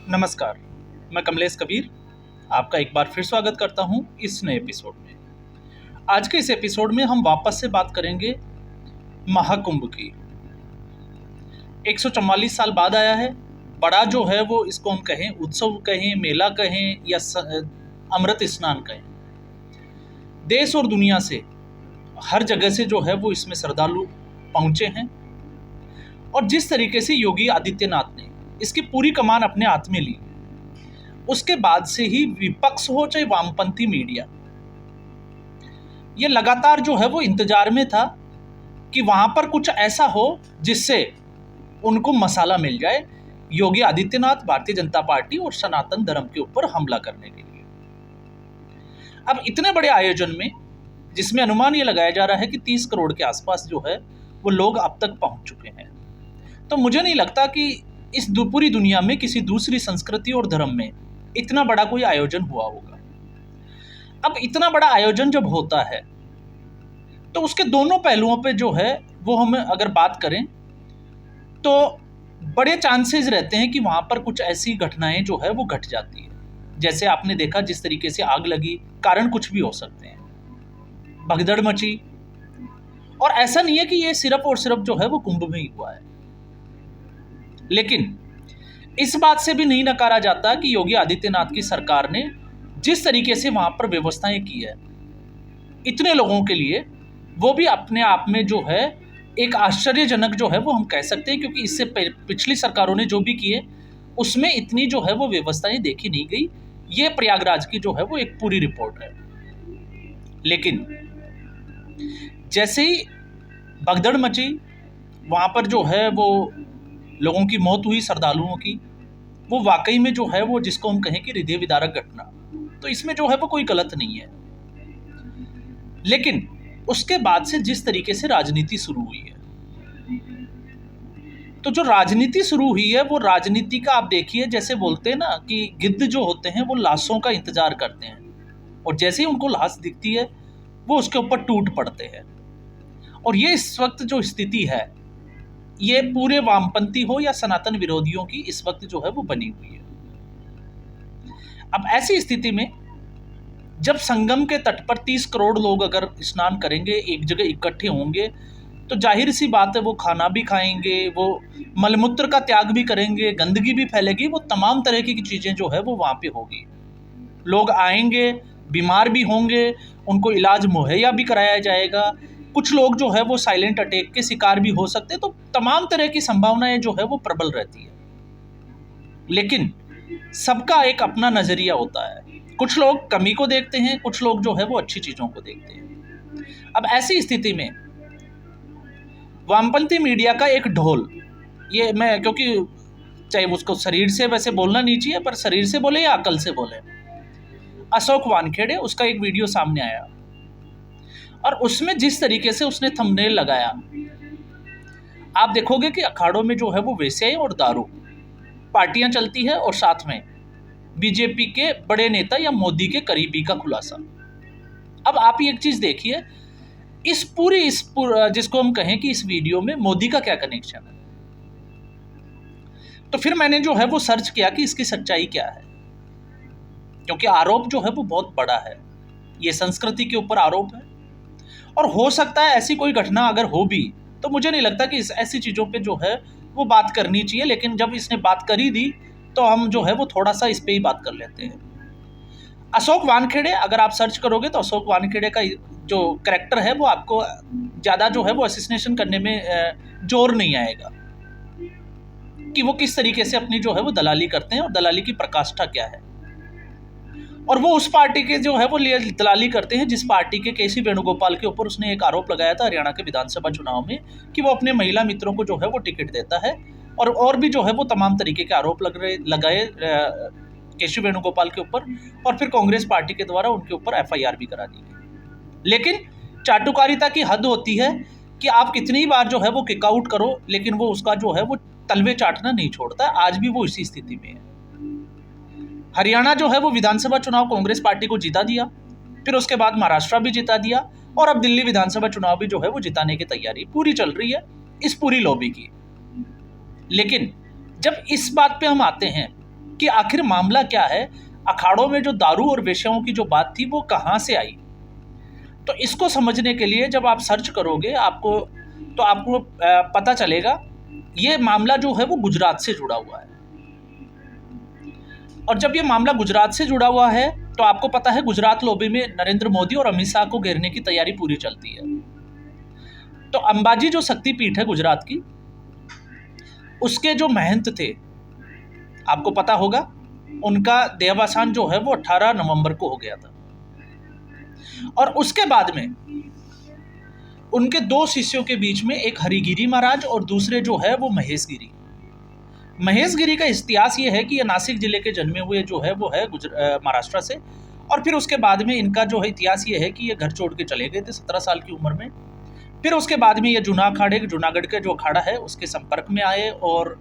नमस्कार, मैं कमलेश कबीर आपका एक बार फिर स्वागत करता हूं इस नए एपिसोड में। आज के इस एपिसोड में हम वापस से बात करेंगे महाकुंभ की। 144 साल बाद आया है। बड़ा जो है वो इसको हम कहें उत्सव कहें, मेला कहें या अमृत स्नान कहें। देश और दुनिया से हर जगह से जो है वो इसमें श्रद्धालु पहुंचे हैं और जिस तरीके से योगी आदित्यनाथ ने इसकी पूरी कमान अपने हाथ में ली, उसके बाद से ही विपक्ष हो चाहे वामपंथी मीडिया, ये लगातार जो है वो इंतजार में था कि वहां पर कुछ ऐसा हो जिससे उनको मसाला मिल जाए योगी आदित्यनाथ, भारतीय जनता पार्टी और सनातन धर्म के ऊपर हमला करने के लिए। अब इतने बड़े आयोजन में, जिसमें अनुमान ये लगाया जा रहा है कि 30 करोड़ के आसपास जो है वो लोग अब तक पहुंच चुके हैं, तो मुझे नहीं लगता कि इस पूरी दुनिया में किसी दूसरी संस्कृति और धर्म में इतना बड़ा कोई आयोजन हुआ होगा। अब इतना बड़ा आयोजन जब होता है तो उसके दोनों पहलुओं पे जो है वो हम अगर बात करें तो बड़े चांसेस रहते हैं कि वहां पर कुछ ऐसी घटनाएं जो है वो घट जाती है। जैसे आपने देखा जिस तरीके से आग लगी, कारण कुछ भी हो सकते हैं, भगदड़ मची। और ऐसा नहीं है कि ये सिर्फ और सिर्फ जो है वो कुंभ में ही हुआ है, लेकिन इस बात से भी नहीं नकारा जाता कि योगी आदित्यनाथ की सरकार ने जिस तरीके से वहां पर व्यवस्थाएं की है इतने लोगों के लिए, वो भी अपने आप में जो है एक आश्चर्यजनक जो है वो हम कह सकते हैं, क्योंकि इससे पिछली सरकारों ने जो भी किए उसमें इतनी जो है वो व्यवस्थाएं देखी नहीं गई। ये प्रयागराज की जो है वो एक पूरी रिपोर्ट है। लेकिन जैसे ही भगदड़ मची, वहां पर जो है वो लोगों की मौत हुई, श्रद्धालुओं की, वो वाकई में जो है वो जिसको हम कहें कि हृदय विदारक घटना, तो इसमें जो है वो कोई गलत नहीं है। लेकिन उसके बाद से जिस तरीके से राजनीति शुरू हुई है, तो जो राजनीति शुरू हुई है वो राजनीति का आप देखिए, जैसे बोलते हैं ना कि गिद्ध जो होते हैं वो लाशों का इंतजार करते हैं और जैसे ही उनको लाश दिखती है वो उसके ऊपर टूट पड़ते हैं। और ये इस वक्त जो स्थिति है, ये पूरे वामपंथी हो या सनातन विरोधियों की इस वक्त जो है वो बनी हुई है। अब ऐसी स्थिति में जब संगम के तट पर 30 करोड़ लोग अगर स्नान करेंगे, एक जगह इकट्ठे होंगे, तो जाहिर सी बात है वो खाना भी खाएंगे, वो मलमूत्र का त्याग भी करेंगे, गंदगी भी फैलेगी, वो तमाम तरह की चीजें जो है वो वहां पे होगी। लोग आएंगे, बीमार भी होंगे, उनको इलाज मुहैया भी कराया जाएगा। कुछ लोग जो है वो साइलेंट अटैक के शिकार भी हो सकते हैं। तो तमाम तरह की संभावनाएं जो है वो प्रबल रहती है। लेकिन सबका एक अपना नजरिया होता है। कुछ लोग कमी को देखते हैं, कुछ लोग जो है वो अच्छी चीजों को देखते हैं। अब ऐसी स्थिति में वामपंथी मीडिया का एक ढोल, ये मैं क्योंकि चाहे उसको शरीर से वैसे बोलना नहीं चाहिए, पर शरीर से बोले या अकल से बोले, अशोक वानखेड़े, उसका एक वीडियो सामने आया और उसमें जिस तरीके से उसने थंबनेल लगाया, आप देखोगे कि अखाड़ों में जो है वो वेश्याएं और दारू, पार्टियां चलती है और साथ में बीजेपी के बड़े नेता या मोदी के करीबी का खुलासा। अब आप एक चीज देखिए, इस जिसको हम कहें कि इस वीडियो में मोदी का क्या कनेक्शन है। तो फिर मैंने जो है वो सर्च किया कि इसकी सच्चाई क्या है, क्योंकि आरोप जो है वो बहुत बड़ा है, ये संस्कृति के ऊपर आरोप है। और हो सकता है ऐसी कोई घटना अगर हो भी, तो मुझे नहीं लगता कि ऐसी चीजों पे जो है वो बात करनी चाहिए। लेकिन जब इसने बात करी दी तो हम जो है वो थोड़ा सा इस पे ही बात कर लेते हैं। अशोक वानखेड़े, अगर आप सर्च करोगे तो अशोक वानखेड़े का जो कैरेक्टर है वो आपको ज़्यादा जो है वो असोसिएशन करने में जोर नहीं आएगा कि वो किस तरीके से अपनी जो है वो दलाली करते हैं और दलाली की प्रकाष्ठा क्या है। और वो उस पार्टी के जो है वो दलाली करते हैं जिस पार्टी के केसी वेणुगोपाल के ऊपर उसने एक आरोप लगाया था हरियाणा के विधानसभा चुनाव में कि वो अपने महिला मित्रों को जो है वो टिकट देता है। और भी जो है वो तमाम तरीके के आरोप लगाए केशव वेणुगोपाल के ऊपर, और फिर कांग्रेस पार्टी के द्वारा उनके ऊपर एफआईआर भी करा दी गई। लेकिन चाटुकारिता की हद होती है कि आप कितनी बार जो है वो किकआउट करो, लेकिन वो उसका जो है वो तलवे चाटना नहीं छोड़ता। आज भी वो इसी स्थिति में है। हरियाणा जो है वो विधानसभा चुनाव कांग्रेस पार्टी को जिता दिया, फिर उसके बाद महाराष्ट्र भी जिता दिया, और अब दिल्ली विधानसभा चुनाव भी जो है वो जिताने की तैयारी पूरी चल रही है इस पूरी लॉबी की। लेकिन जब इस बात पे हम आते हैं कि आखिर मामला क्या है, अखाड़ों में जो दारू और वेश्याओं की जो बात थी वो कहाँ से आई। तो इसको समझने के लिए जब आप सर्च करोगे आपको पता चलेगा ये मामला जो है वो गुजरात से जुड़ा हुआ है। और जब ये मामला गुजरात से जुड़ा हुआ है तो आपको पता है गुजरात लॉबी में नरेंद्र मोदी और अमित शाह को घेरने की तैयारी पूरी चलती है। तो अंबाजी जो शक्तिपीठ है गुजरात की, उसके जो महंत थे, आपको पता होगा, उनका देहावसान जो है वो 18 नवंबर को हो गया था। और उसके बाद में उनके 2 शिष्यों के बीच में एक हरिगिरी महाराज और दूसरे जो है वो महेश गिरी। महेश गिरी का इतिहास ये है कि ये नासिक जिले के जन्मे हुए जो है वो है महाराष्ट्र से। और फिर उसके बाद में इनका जो है इतिहास ये है कि ये घर छोड़ के चले गए थे 17 साल की उम्र में। फिर उसके बाद में ये जूनागढ़ के जो अखाड़ा है उसके संपर्क में आए और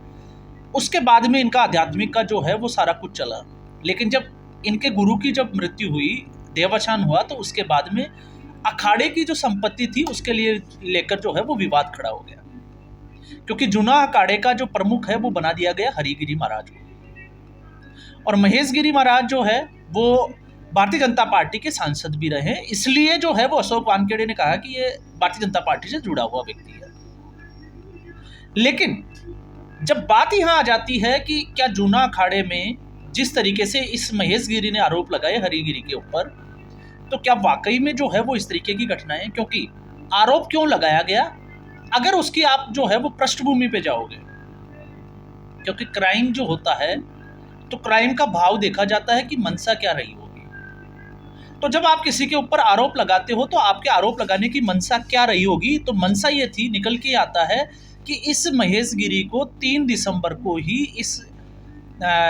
उसके बाद में इनका आध्यात्मिक का जो है वो सारा कुछ चला। लेकिन जब इनके गुरु की जब मृत्यु हुई, देहावसान हुआ, तो उसके बाद में अखाड़े की जो संपत्ति थी उसके लिए लेकर जो है वो विवाद खड़ा हो गया, क्योंकि जूना अखाड़े का जो प्रमुख है वो बना दिया गया हरिगिरी महाराज को। और महेश गिरी महाराज जो है वो भारतीय जनता पार्टी के सांसद भी रहे, इसलिए जो है वो अशोक वानखेड़े ने कहा कि ये भारतीय जनता पार्टी से जुड़ा हुआ व्यक्ति है। लेकिन जब बात यहाँ आ जाती है कि क्या जूना अखाड़े में जिस तरीके से इस महेश गिरी ने आरोप लगाए हरिगिरी के ऊपर, तो क्या वाकई में जो है वो इस तरीके की घटनाएं, क्योंकि आरोप क्यों लगाया गया, अगर उसकी आप जो है वो पृष्ठभूमि पे जाओगे, क्योंकि क्राइम जो होता है तो क्राइम का भाव देखा जाता है कि मंशा क्या रही होगी। तो जब आप किसी के ऊपर आरोप लगाते हो तो आपके आरोप लगाने की मंशा क्या रही होगी, तो मंशा ये थी, निकल के आता है कि इस महेश गिरी को 3 दिसंबर को ही इस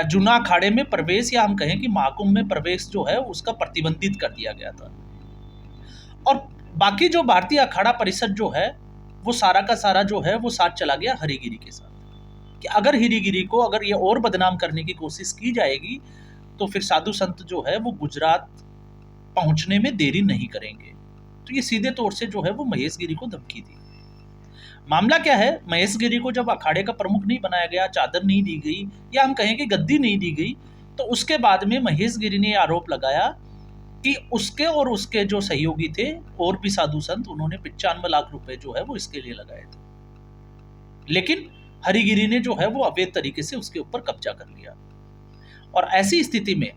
जूना अखाड़े में प्रवेश, या हम कहें कि महाकुंभ में प्रवेश जो है उसका प्रतिबंधित कर दिया गया था। और बाकी जो भारतीय अखाड़ा परिषद जो है वो सारा का सारा जो है वो साथ चला गया हरिगिरी के साथ, कि अगर हरिगिरी को अगर ये और बदनाम करने की कोशिश की जाएगी तो फिर साधु संत जो है वो गुजरात पहुंचने में देरी नहीं करेंगे। तो ये सीधे तौर से जो है वो महेश गिरी को धमकी दी। मामला क्या है, महेश गिरी को जब अखाड़े का प्रमुख नहीं बनाया गया, चादर नहीं दी गई, या हम कहें कि गद्दी नहीं दी गई, तो उसके बाद में महेश गिरी ने आरोप लगाया कि उसके और उसके जो सहयोगी थे और भी साधु संत, उन्होंने 95 लाख रुपए जो है वो इसके लिए लगाए थे। लेकिन हरिगिरी ने जो है वो अवैध तरीके से उसके ऊपर कब्जा कर लिया। और ऐसी स्थिति में,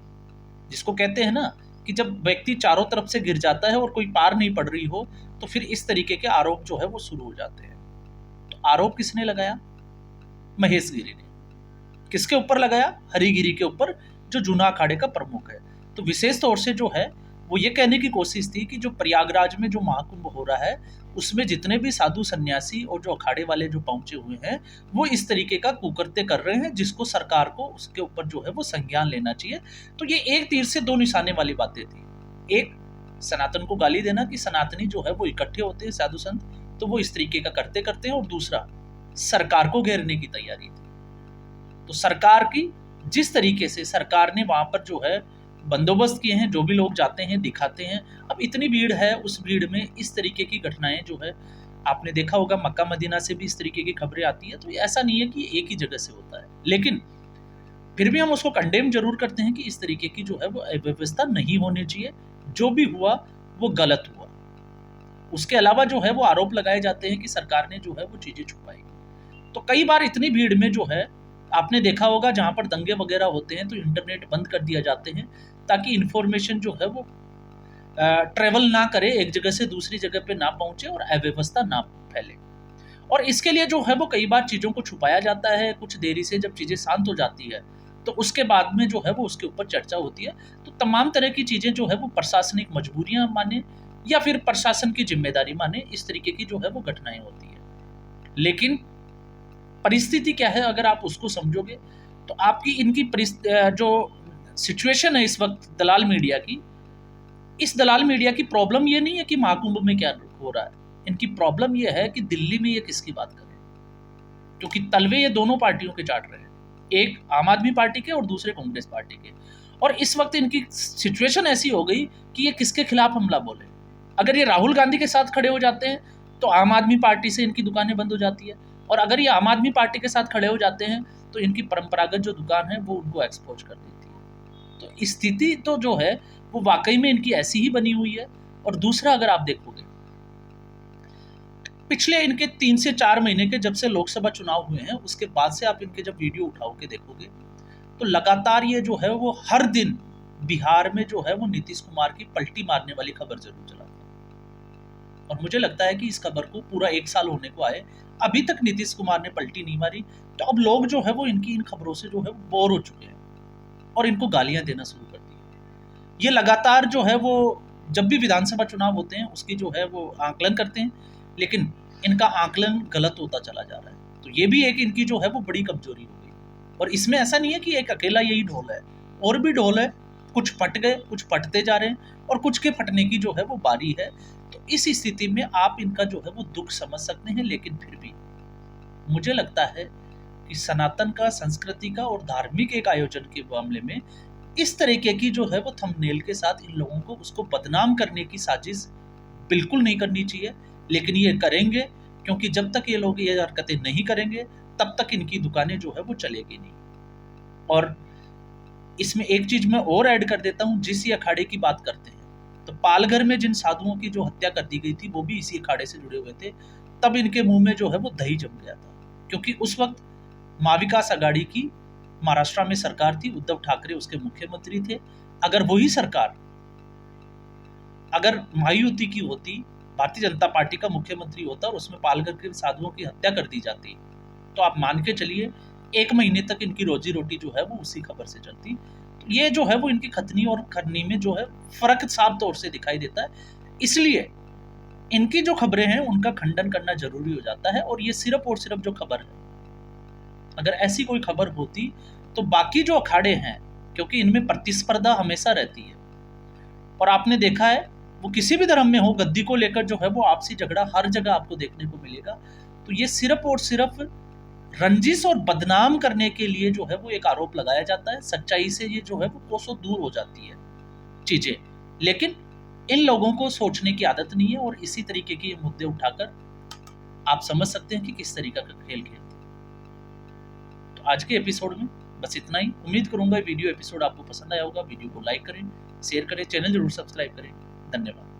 जिसको कहते हैं ना कि जब व्यक्ति चारों तरफ से गिर जाता है और कोई पार नहीं पड़ रही हो, तो फिर इस तरीके के आरोप जो है वो शुरू हो जाते हैं। तो आरोप किसने लगाया? महेश गिरी ने। किसके ऊपर लगाया? हरिगिरी के ऊपर, जो जूना अखाड़े का प्रमुख है। तो विशेष तौर से जो है वो ये कहने की कोशिश थी कि जो प्रयागराज में जो महाकुंभ हो रहा है उसमें जितने भी साधु सन्यासी और जो अखाड़े वाले जो पहुंचे हुए हैं वो इस तरीके का कुकृत्य कर रहे हैं, जिसको सरकार को उसके ऊपर जो है वो संज्ञान लेना चाहिए। तो ये एक तीर से 2 निशाने वाली बातें थी। एक, सनातन को गाली देना कि सनातनी जो है वो इकट्ठे होते हैं साधु संत, तो वो इस तरीके का करते हैं, और दूसरा सरकार को घेरने की तैयारी थी। तो सरकार की जिस तरीके से सरकार ने वहां पर जो है बंदोबस्त किए हैं, जो भी लोग जाते हैं दिखाते हैं। अब इतनी भीड़ है, उस भीड़ में इस तरीके की घटनाएं जो है, आपने देखा होगा मक्का मदीना से भी इस तरीके की खबरें आती है। तो ऐसा नहीं है कि एक ही जगह से होता है, लेकिन फिर भी हम उसको कंडेम जरूर करते हैं कि इस तरीके की जो है वो अव्यवस्था नहीं होनी चाहिए। जो भी हुआ वो गलत हुआ। उसके अलावा जो है वो आरोप लगाए जाते हैं कि सरकार ने जो है वो चीजें छुपाई। तो कई बार इतनी भीड़ में जो है, आपने देखा होगा जहां पर दंगे वगैरह होते हैं तो इंटरनेट बंद कर दिया जाते हैं, ताकि इंफॉर्मेशन जो है वो ट्रेवल ना करे, एक जगह से दूसरी जगह पे ना पहुंचे और अव्यवस्था ना फैले। और इसके लिए जो है वो कई बार चीज़ों को छुपाया जाता है। कुछ देरी से जब चीज़ें शांत हो जाती है तो उसके बाद में जो है वो उसके ऊपर चर्चा होती है। तो तमाम तरह की चीज़ें जो है वो प्रशासनिक मजबूरियां माने या फिर प्रशासन की जिम्मेदारी माने, इस तरीके की जो है वो घटनाएं होती है। लेकिन परिस्थिति क्या है, अगर आप उसको समझोगे तो आपकी इनकी जो सिचुएशन है इस वक्त दलाल मीडिया की, इस दलाल मीडिया की प्रॉब्लम ये नहीं है कि महाकुंभ में क्या हो रहा है। इनकी प्रॉब्लम ये है कि दिल्ली में ये किसकी बात करें, क्योंकि तलवे ये दोनों पार्टियों के चाट रहे हैं, एक आम आदमी पार्टी के और दूसरे कांग्रेस पार्टी के। और इस वक्त इनकी सिचुएशन ऐसी हो गई कि ये किसके खिलाफ हमला बोले। अगर ये राहुल गांधी के साथ खड़े हो जाते हैं तो आम आदमी पार्टी से इनकी दुकानें बंद हो जाती है, और अगर ये आम आदमी पार्टी के साथ खड़े हो जाते हैं तो इनकी परंपरागत जो दुकान है वो उनको एक्सपोज कर देती है। तो स्थिति तो जो है वो वाकई में इनकी ऐसी ही बनी हुई है। और दूसरा, अगर आप देखोगे पिछले इनके 3 से 4 महीने के जब से लोकसभा चुनाव हुए हैं, उसके बाद से आप इनके जब वीडियो उठाओ के देखोगे तो लगातार ये जो है वो हर दिन बिहार में जो है वो नीतीश कुमार की पलटी मारने वाली खबर जरूर चलाते हैं। और मुझे लगता है कि इस खबर को पूरा 1 साल होने को आए, अभी तक नीतीश कुमार ने पलटी नहीं मारी। तो अब लोग जो है वो इनकी इन खबरों से जो है बोर हो चुके हैं और इनको गालियां देना शुरू कर दी है। ये लगातार जो है वो जब भी विधानसभा चुनाव होते हैं उसकी जो है वो आकलन करते हैं, लेकिन इनका आकलन गलत होता चला जा रहा है। तो ये भी एक इनकी जो है वो बड़ी कमजोरी हो गई। और इसमें ऐसा नहीं है कि एक अकेला यही ढोल है, और भी ढोल है। कुछ फट गए, कुछ फटते जा रहे हैं और कुछ के फटने की जो है वो बारी है। तो इस स्थिति में आप इनका जो है वो दुख समझ सकते हैं, लेकिन फिर भी मुझे लगता है कि सनातन का, संस्कृति का और धार्मिक एक आयोजन के मामले में इस तरीके की जो है वो थंबनेल के साथ इन लोगों को उसको बदनाम करने की साजिश बिल्कुल नहीं करनी चाहिए। लेकिन ये करेंगे, क्योंकि जब तक ये लोग ये हरकतें नहीं करेंगे तब तक इनकी दुकानें जो है वो चलेगी नहीं। और इसमें एक चीज मैं और ऐड कर देता हूं, जिस ये अखाड़े की बात करते हैं, तो पालघर में जिन साधुओं की जो हत्या कर दी गई थी वो भी इसी अखाड़े से जुड़े हुए थे। तब इनके मुंह में जो है वो दही जम गया था, क्योंकि उस वक्त महाविकास आघाड़ी की महाराष्ट्र में सरकार थी, उद्धव ठाकरे उसके मुख्यमंत्री थे। अगर वही सरकार अगर महायुति की होती, भारतीय जनता पार्टी का मुख्यमंत्री होता और उसमें पालघर के साधुओं की हत्या कर दी जाती, तो आप मान के चलिए 1 महीने तक इनकी रोजी रोटी जो है वो उसी खबर से चलती। तो ये जो है वो इनकी खतनी और करनी में जो है फर्क साफ तौर से दिखाई देता है। इसलिए इनकी जो खबरें हैं उनका खंडन करना जरूरी हो जाता है। और ये सिर्फ और सिर्फ जो खबर है, अगर ऐसी कोई खबर होती तो बाकी जो अखाड़े हैं, क्योंकि इनमें प्रतिस्पर्धा हमेशा रहती है और आपने देखा है वो किसी भी धर्म में हो, गद्दी को लेकर जो है वो आपसी झगड़ा हर जगह आपको देखने को मिलेगा। तो ये सिर्फ और सिर्फ रंजिश और बदनाम करने के लिए जो है वो एक आरोप लगाया जाता है। सच्चाई से ये जो है वो कोसों दूर हो जाती है चीजें। लेकिन इन लोगों को सोचने की आदत नहीं है और इसी तरीके के मुद्दे उठाकर आप समझ सकते हैं कि किस तरीके का खेल खेलते हैं। तो आज के एपिसोड में बस इतना ही। उम्मीद करूंगा वीडियो एपिसोड आपको पसंद आया होगा। वीडियो को लाइक करें, शेयर करें, चैनल जरूर सब्सक्राइब करें। धन्यवाद।